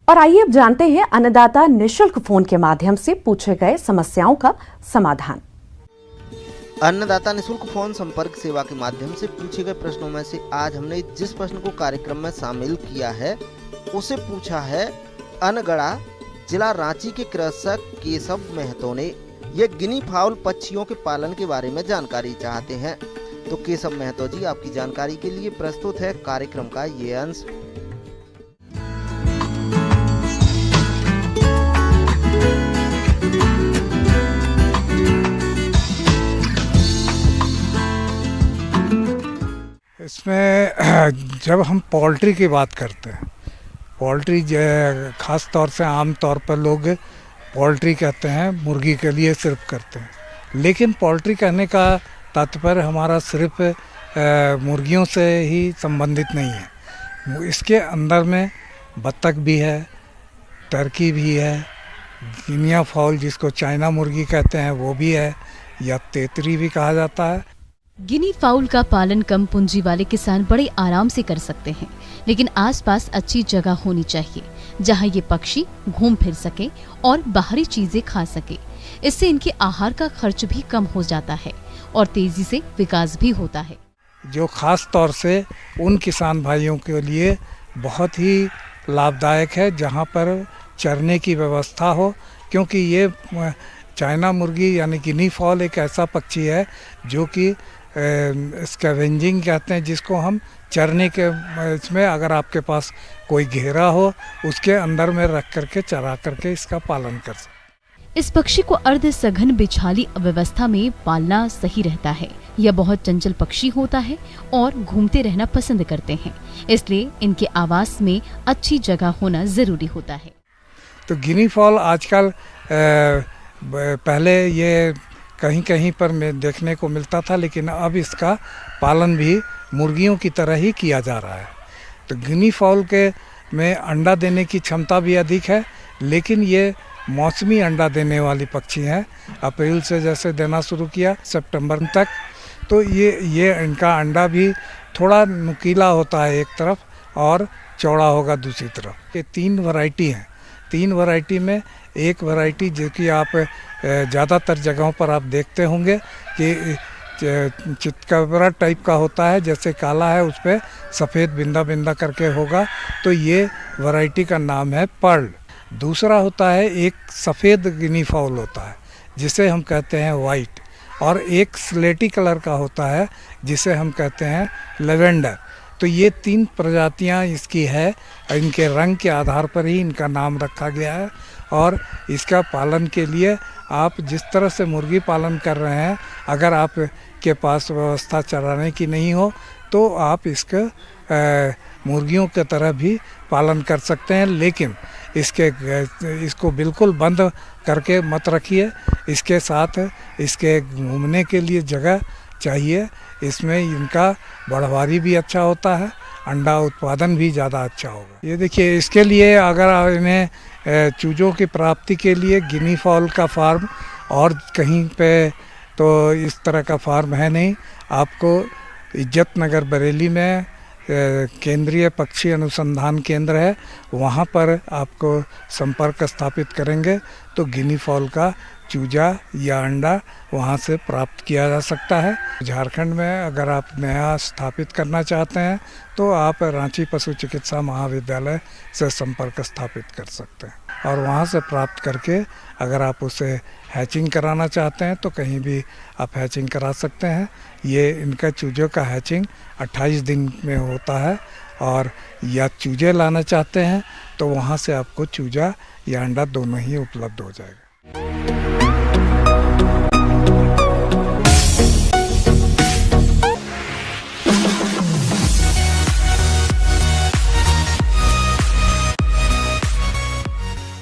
और आइए अब जानते हैं अन्नदाता निशुल्क फोन के माध्यम से पूछे गए समस्याओं का समाधान। अन्नदाता निशुल्क फोन संपर्क सेवा के माध्यम से पूछे गए प्रश्नों में से आज हमने जिस प्रश्न को कार्यक्रम में शामिल किया है उसे पूछा है अनगढ़ा जिला रांची के कृषक केशव महतो ने। ये गिनी फाउल पक्षियों के पालन के बारे में जानकारी चाहते हैं। तो केशव महतो जी, आपकी जानकारी के लिए प्रस्तुत है कार्यक्रम का ये अंश। इसमें जब हम पोल्ट्री की बात करते हैं, पोल्ट्री ख़ास तौर से आम तौर पर लोग पोल्ट्री कहते हैं, मुर्गी के लिए सिर्फ करते हैं, लेकिन पोल्ट्री कहने का तात्पर्य हमारा सिर्फ मुर्गियों से ही संबंधित नहीं है। इसके अंदर में बत्तख भी है, टर्की भी है, गिनिया फाउल जिसको चाइना मुर्गी कहते हैं वो भी है, या तेतरी भी कहा जाता है। गिनी फाउल का पालन कम पूंजी वाले किसान बड़े आराम से कर सकते हैं, लेकिन आसपास अच्छी जगह होनी चाहिए जहां ये पक्षी घूम फिर सके और बाहरी चीजें खा सके। इससे इनके आहार का खर्च भी कम हो जाता है और तेजी से विकास भी होता है, जो खास तौर से उन किसान भाइयों के लिए बहुत ही लाभदायक है जहां पर चरने की व्यवस्था हो, क्योंकि ये चाइना मुर्गी यानी गिनी फाउल एक ऐसा पक्षी है जो कि स्कैवेंजिंग कहते हैं, जिसको हम चरने के इसमें अगर आपके पास कोई घेरा हो उसके अंदर में रख करके चरा करके इसका पालन कर सकते। इस पक्षी को अर्ध सघन बिछाली व्यवस्था में पालना सही रहता है। यह बहुत चंचल पक्षी होता है और घूमते रहना पसंद करते हैं, इसलिए इनके आवास में अच्छी जगह होना जरूरी होता है। तो गिनी फाउल आजकल पहले ये कहीं कहीं पर में देखने को मिलता था, लेकिन अब इसका पालन भी मुर्गियों की तरह ही किया जा रहा है। तो गिनी फाउल के में अंडा देने की क्षमता भी अधिक है, लेकिन ये मौसमी अंडा देने वाली पक्षी हैं। अप्रैल से जैसे देना शुरू किया सितंबर तक, तो ये इनका अंडा भी थोड़ा नुकीला होता है एक तरफ और चौड़ा होगा दूसरी तरफ। ये 3 वैरायटी हैं। 3 वैरायटी में एक वैरायटी जो कि आप ज़्यादातर जगहों पर आप देखते होंगे कि चितकबरा टाइप का होता है, जैसे काला है उस पर सफ़ेद बिंदा बिंदा करके होगा, तो ये वैरायटी का नाम है पर्ल। दूसरा होता है एक सफ़ेद गिनी फाउल होता है जिसे हम कहते हैं वाइट, और एक स्लेटी कलर का होता है जिसे हम कहते हैं लेवेंडर। तो ये 3 प्रजातियां इसकी है, इनके रंग के आधार पर ही इनका नाम रखा गया है। और इसका पालन के लिए आप जिस तरह से मुर्गी पालन कर रहे हैं, अगर आप के पास व्यवस्था चराने की नहीं हो तो आप इसके मुर्गियों की तरह भी पालन कर सकते हैं, लेकिन इसको बिल्कुल बंद करके मत रखिए। इसके साथ इसके घूमने के लिए जगह चाहिए। इसमें इनका बढ़वारी भी अच्छा होता है, अंडा उत्पादन भी ज़्यादा अच्छा होगा। ये देखिए, इसके लिए अगर इन्हें चूज़ों की प्राप्ति के लिए गिनी फाउल का फार्म और कहीं पे तो इस तरह का फार्म है नहीं। आपको इज्जत नगर बरेली में केंद्रीय पक्षी अनुसंधान केंद्र है, वहाँ पर आपको संपर्क स्थापित करेंगे तो गिनी फाउल का चूजा या अंडा वहाँ से प्राप्त किया जा सकता है। झारखंड में अगर आप नया स्थापित करना चाहते हैं तो आप रांची पशु चिकित्सा महाविद्यालय से संपर्क स्थापित कर सकते हैं और वहाँ से प्राप्त करके अगर आप उसे हैचिंग कराना चाहते हैं तो कहीं भी आप हैचिंग करा सकते हैं। ये इनका चूजों का हैचिंग 28 दिन में होता है, और या चूजे लाना चाहते हैं तो वहाँ से आपको चूजा या अंडा दोनों ही उपलब्ध हो जाएगा।